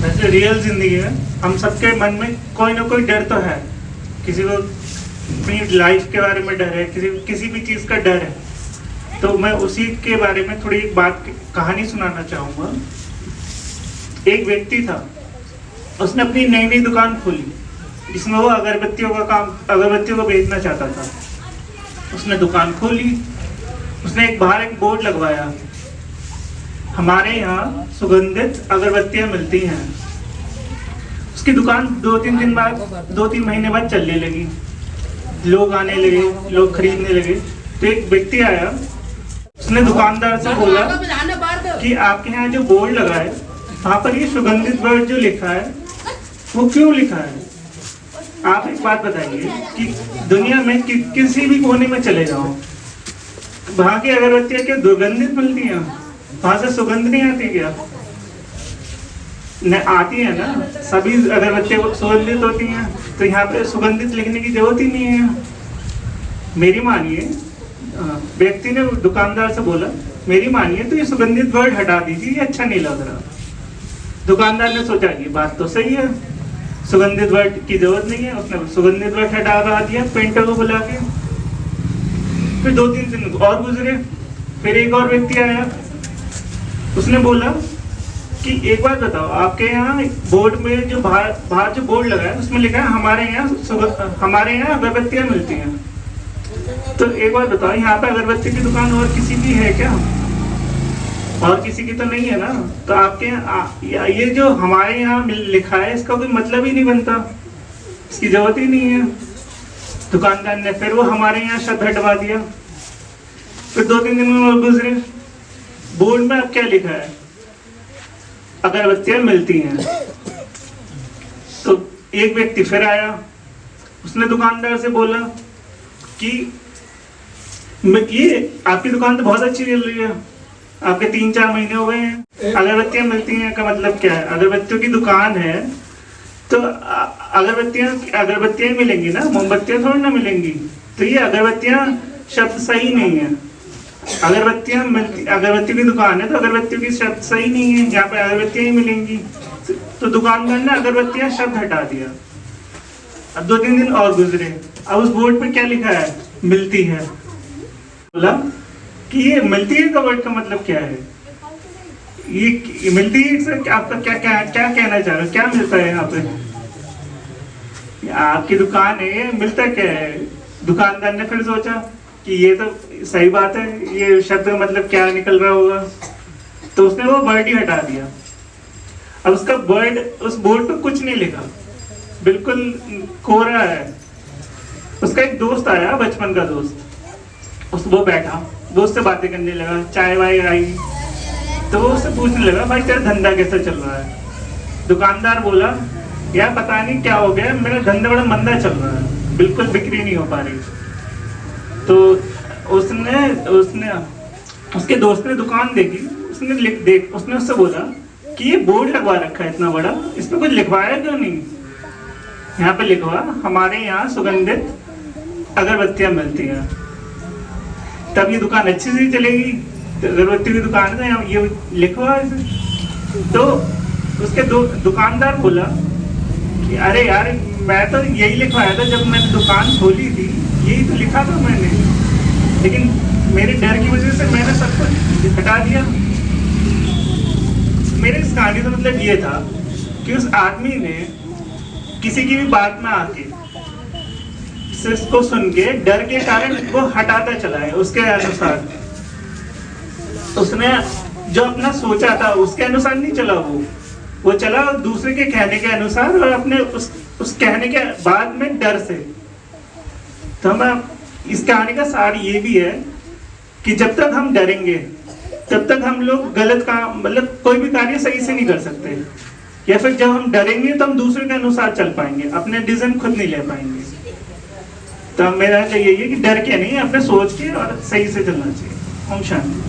वैसे रियल जिंदगी में हम सबके मन में कोई ना कोई डर तो है। किसी को अपनी लाइफ के बारे में डर है, किसी भी चीज़ का डर है। तो मैं उसी के बारे में थोड़ी एक कहानी सुनाना चाहूँगा। एक व्यक्ति था, उसने अपनी नई नई दुकान खोली जिसमें वो अगरबत्तियों को बेचना चाहता था। उसने दुकान खोली, उसने बाहर एक बोर्ड लगवाया, हमारे यहाँ सुगंधित अगरबत्तियाँ मिलती हैं। उसकी दुकान 2-3 महीने बाद चलने लगी, लोग आने लगे, लोग खरीदने लगे। तो एक व्यक्ति आया, उसने दुकानदार से बोला कि आपके यहाँ जो बोर्ड लगा है वहाँ पर ये सुगंधित वर्ड जो लिखा है वो क्यों लिखा है? आप एक बात बताइए कि दुनिया में किसी भी कोने में चले जाओ, वहाँ की अगरबत्तियाँ क्या दुर्गंधित मिलती हैं? वहाँ से सुगंध नहीं आती क्या? न आती है ना, सभी अगरबत्तियाँ सुगंधित होती हैं। तो यहाँ पे सुगंधित लिखने की जरूरत ही नहीं है। मेरी मानिए, व्यक्ति ने दुकानदार से बोला, मेरी मानिए तो ये सुगंधित वर्ड हटा दीजिए, ये अच्छा नहीं लग रहा। दुकानदार ने सोचा ये बात तो सही है, सुगंधित वर्ड की जरूरत नहीं है। उसने सुगंधित वर्ड हटा दिया पेंटर को बुला के। फिर 2-3 दिन और गुजरे, फिर एक और व्यक्ति आया, उसने बोला कि एक बात बताओ, आपके यहाँ बोर्ड में जो बाहर जो बोर्ड लगा है उसमें लिखा है हमारे यहाँ अगरबत्तियाँ मिलती हैं। तो एक बात बताओ, यहाँ पे अगरबत्ती की दुकान और किसी की है क्या? और किसी की तो नहीं है ना। तो आपके ये जो हमारे यहाँ लिखा है इसका कोई मतलब ही नहीं बनता, इसकी जरूरत ही नहीं है। दुकानदार ने फिर वो हमारे यहाँ शब्द हटवा दिया। फिर 2-3 दिन और गुजरे, बोर्ड में अब क्या लिखा है? अगरबत्तियां मिलती हैं। तो एक व्यक्ति फिर आया, उसने दुकानदार से बोला कि ये आपकी दुकान तो बहुत अच्छी चल रही है, आपके 3-4 महीने हो गए हैं, अगरबत्तियां मिलती हैं का मतलब क्या है? अगरबत्तियों की दुकान है तो अगरबत्तियां मिलेंगी ना, मोमबत्तियां थोड़ी ना मिलेंगी। तो ये अगरबत्तियां शब्द सही नहीं है। अगरबत्ती की दुकान है तो अगरबत्तियों की शब्द सही नहीं है, यहाँ पे अगरबत्तियां ही मिलेंगी। तो दुकानदार ने अगरबत्तियां शब्द हटा दिया। अब 2-3 दिन और गुजरे, अब उस बोर्ड पे क्या लिखा है? मिलती है। बोला कि ये मिलती है का वर्ड का मतलब क्या है? ये मिलती है से आपका क्या कहना चाह रहे हो? क्या मिलता है यहाँ पे? आपकी दुकान है, मिलता क्या है? दुकानदार ने फिर सोचा कि ये तो सही बात है, ये शब्द का मतलब क्या निकल रहा होगा। तो उसने वो वर्ड ही हटा दिया। अब उसका वर्ड उस बोर्ड पे कुछ नहीं लिखा, बिल्कुल कोरा है। उसका एक दोस्त आया, बचपन का दोस्त, वो बैठा, दोस्त से बातें करने लगा, चाय वाय आई तो वो उससे पूछने लगा, भाई तेरा धंधा कैसा चल रहा है? दुकानदार बोला, यार पता नहीं क्या हो गया, मेरा धंधा बड़ा मंदा चल रहा है, बिल्कुल बिक्री नहीं हो पा रही। तो उसके दोस्त ने दुकान देखी, उसने उससे बोला कि ये बोर्ड लगवा रखा है इतना बड़ा, इस पे कुछ लिखवाया क्यों नहीं? यहाँ पे लिखवा हमारे यहाँ सुगंधित अगरबत्तियां मिलती हैं, तब ये दुकान अच्छी से चलेगी। तो अगरबत्ती की दुकान है, ये लिखवा। तो उसके दुकानदार बोला कि अरे यार, मैं तो यही लिखवाया था जब मैंने दुकान खोली थी, यही तो लिखा था मैंने, लेकिन मेरे डर की वजह से मैंने सब कुछ हटा दिया। मेरे इस कहानी का मतलब ये था कि उस आदमी ने किसी की भी बात में आके इसको सुन के डर के कारण वो हटाता चला है। उसके अनुसार उसने जो अपना सोचा था उसके अनुसार नहीं चला, वो चला दूसरे के कहने के अनुसार, और अपने उस कहने के बाद में डर से। तो हम इस कहानी का सार ये भी है कि जब तक हम डरेंगे तब तक हम लोग गलत काम, मतलब कोई भी कार्य सही से नहीं कर सकते। या फिर जब हम डरेंगे तो हम दूसरे के अनुसार चल पाएंगे, अपने डिसीजन खुद नहीं ले पाएंगे। तो मेरा यही है कि डर के नहीं, अपने सोच के और सही से चलना चाहिए। ओम शांति।